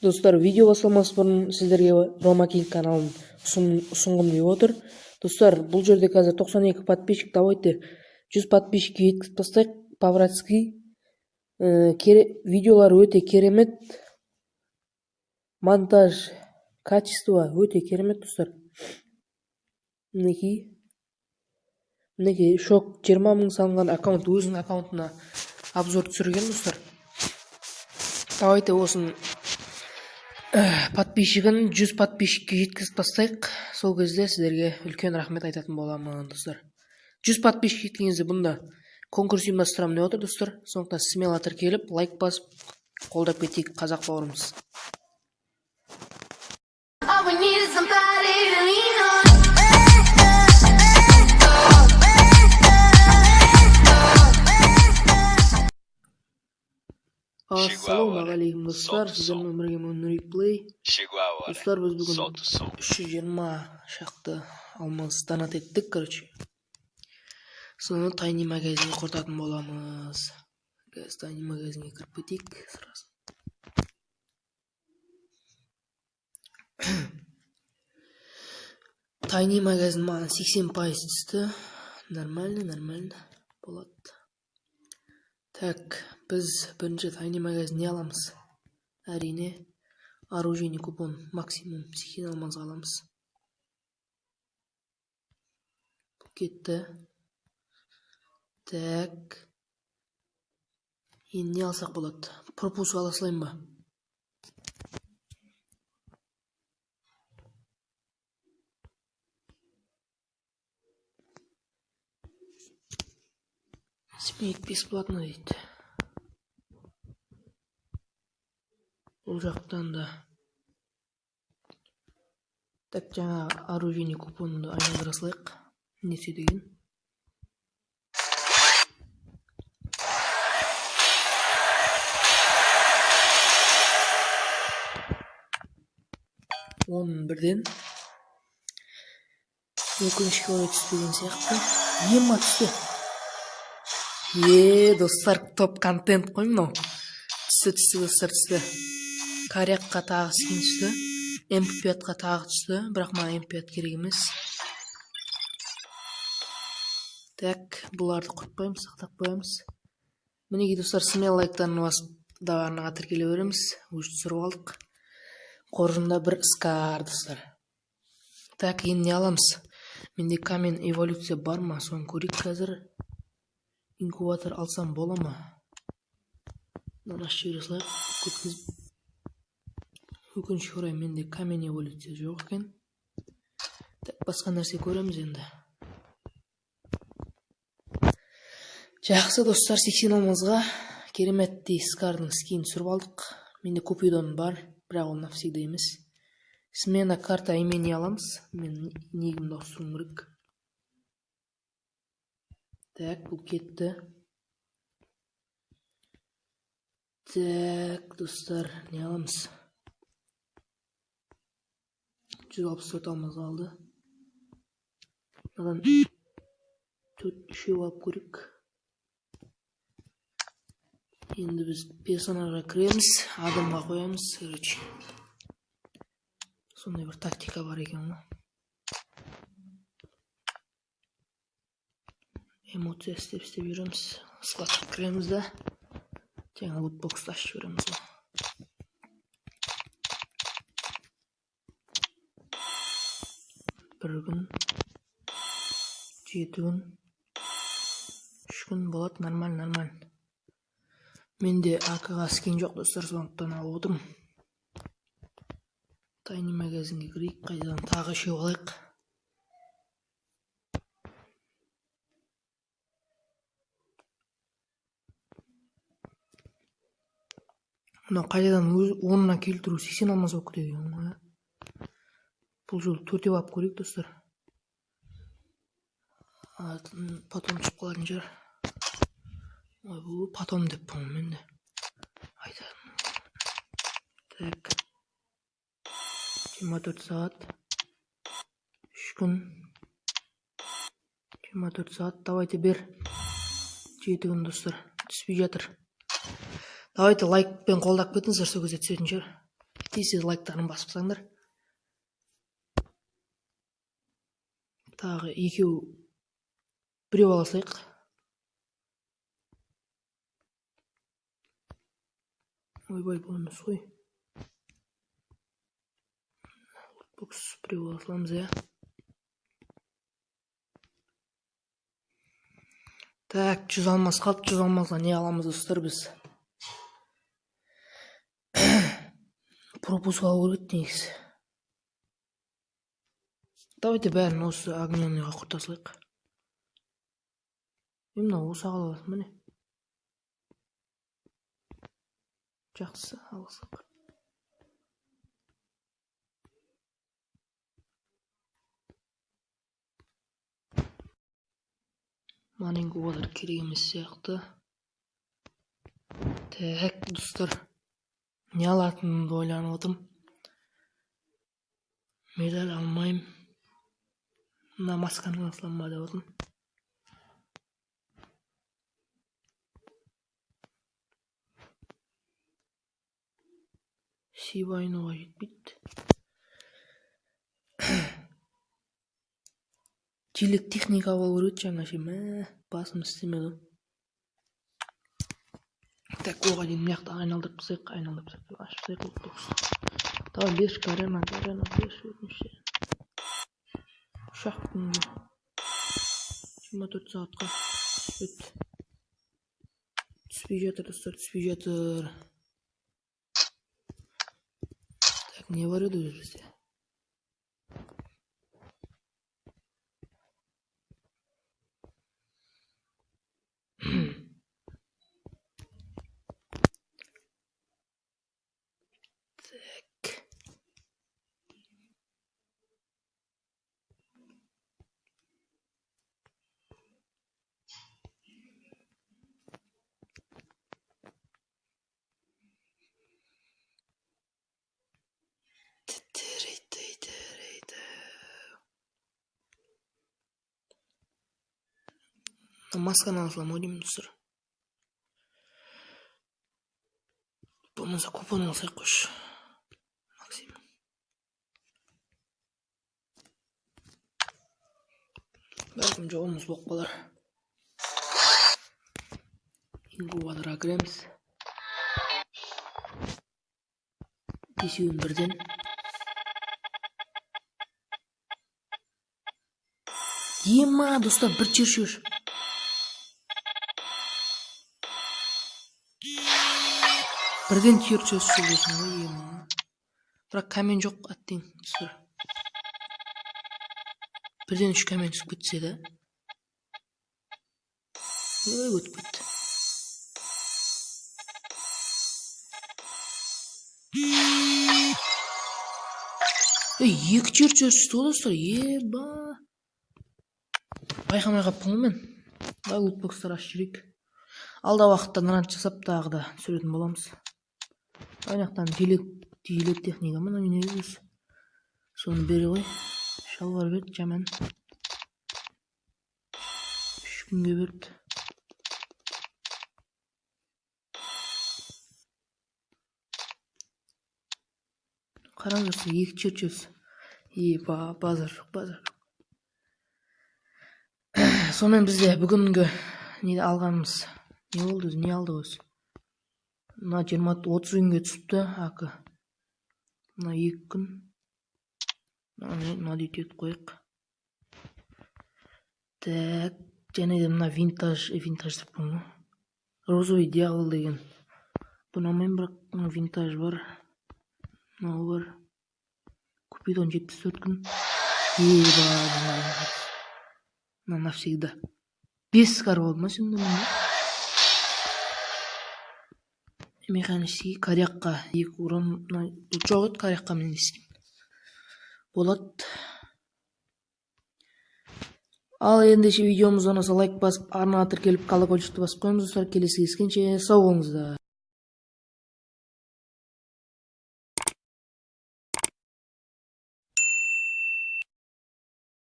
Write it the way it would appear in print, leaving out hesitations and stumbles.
Достар, видео басталмас бұрын сіздерге Рома Кинг каналын ұсынғым деп отыр. Достар, бұл жерде қазір 92 подписчик, давайте 100 подписчикке жеткізіп тастайық по-братски. Видеолар өте керемет, монтаж качество өте керемет, достар. Мінекей шок 20 000 салынған аккаунт, өзінің аккаунтына обзор түсірген, достар. Давайте осын подписчигін 100 подписчикке жеткізіп тастайық. Сол кезде сіздерге үлкен рахмет айтатын боламын, достар. 100 подписчик жеткеніңізде бұнда конкурс ұйымдастырамын деп отыр, достар. Сондықтан смело тіркеліп, лайк басып, қолдап кетейік қазақ бауырымыз. Ассалаумағалейкум, достар. Сіздермен бірге Нурик Плей. Достар, біз бүгін 320 шақты алмаз донат еттік, короче. Соны Tiny магазинге құртатын боламыз. Газ Tiny магазинге кіріп кетейік сразу. Tiny магазин маған 80% түсті. Нормально болады. Так, біз бірінші Tiny магазин не аламыз? Әрине, оружейный купон максимум 80 алмазға аламыз. Бұл кетті. Так, енді не алсақ болады? Пропуск ала салайын ба? Сменить бесплатно дейді. Бұл жақтан да. Так, жаңа оружейный купонды айналдыра салайық. Несі деген? Он бірден өкінішке орай түспеген сияқты. Ема түсті. Достар, топ контент қой мынау. Түсті, достар, түсті. Корякқа тағы скин түсті. MP5-қа тағы түсті. Бірақ маған MP5 керек емес. Так, бұларды құртпаймыз, сақтап қоямыз. Мінеки, достар, смел лайктарын басып даварынаға тіркеле береміз. Өз түсіріп алдық. Қоржында бір скар, достар. Так, енді не аламыз? Менде камен эволюция бар ма? Соны көрейік қазір. Инкубатор алсам бола ма? Наш жерге салайық. Өкінішке орай менде камен эволюция жоқ екен. Так, басқа нәрсе көреміз енді. Жақсы, достар, 80 алмазға кереметтей скардың скин түсіріп алдық. Менде купидон бар, бірақ ол навсегда емес. Смена карта имени аламыз. Мен негімді ауыстыруым керек. Так, бұл кетті. Так, достар, не аламыз? 164 алмаз алды. Одан 4-3 алып көрек. Енді біз персонажға кіреміз, адамға қоямыз, короче. Сондай бір тактика бар екен. Эмоция істеп жүреміз. Складқа кіреміз да. Жаңа лутбоксты ашып жүреміз. Бір күн, 7 күн, 3 күн болады, нормаль. Менде АК-ға скин жоқ, достар, сондықтан алып отырмын. Tiny магазинге кірейік, қайдан тағы үшеу алайық. Мына қайдан орнына келтіру 80 алмаз болып кетеді. Бұл жол 4-еу алып көрейік, достар. Потом шығып қалатын жер. Бұл потом деп бұның менде. Айтадым. Так. 24 сағат. 3 күн. 24 сағат. Давайте бер. 7 күн, достар. Түспей жатыр. Давайте лайкпен қолдап кетіңіздер, сол кезде түсетін шығар. тез лайктарын басып тастаңдар. Тағы екеу біреу алсайық. Ойбай, бұл емес қой. Бокс біреу алсамыз, я. Так, 100 алмас қалды. 100 алмасқа не аламыз достар біз? Пропуск алу керек негізі. Давайте бәрін осы огненныйға құртасылайық. Именно осы аласың, міне. Жақсы, аласақ. Маленькі одар керек емес сияқты. Так, достар. Не алатынымды ойланып отырмын. Медаль алмайым. Мына масканы алсам ба деп отырмын. Сибайнуға жетпейді. Жилет техника болу керек жаңа ше, басым істемеді. Так, оға дейін мияқты айналдырып тастайық, ашып тастайық. Давай, беш арена, беш өтінше. Шақ күнге 24 сағатқа түспей жатыр, достар, түспей жатыр. Так, не бар еді бізде? Масканы алсам ойдым, достар. Болмаса купон алсайық қойшы. Максим. Бәлкім жоғымыз болып қалар. Инкубаторға кіреміз. Бесеуін бірден. Ема, достар, бір чершуш. Бірден черчес жүресің ғой, ема. Бірақ камен жоқ аттен, достар. Бірден 3 камен түсіп кетсе де. Ой, өтіп кетті. Екі черчес түсті, достар, еба. Байқамай қаптың ғой мен. Бай лутбокстар аш жүрек. Алда уақытта грант жасап тағы да түсіретін боламыз. Айнақтан жилет техника мұны не өз. Соны бері ғой. Шалбар берді, жаман. 3 күнге берді. Қараң жүрсе, 2 черчес. Базар жоқ. Сонымен бізде бүгінгі не алғанымыз. Не болды, не алды өз? Мына 20-30 күнге түсіпті, ақы. Мына 2 күн. Мына дейтет қойық. Так, және де мына винтаж деп бұны. Розовый дьявол деген. Бұны мен бірақ винтаж бар. Мынау бар. Купидон 74 күн. Мына навсегда. 5 кар болды ма сенде мұны? Механический коряққа 2 урон. Жоқ еді, коряққа мен ескім. Болады. Ал ендеше видеомыз ұнаса лайк басып, арнаға тіркеліп колокольчикті басып қойыңыз достар. Келесі кездескенше сау болыңыздар.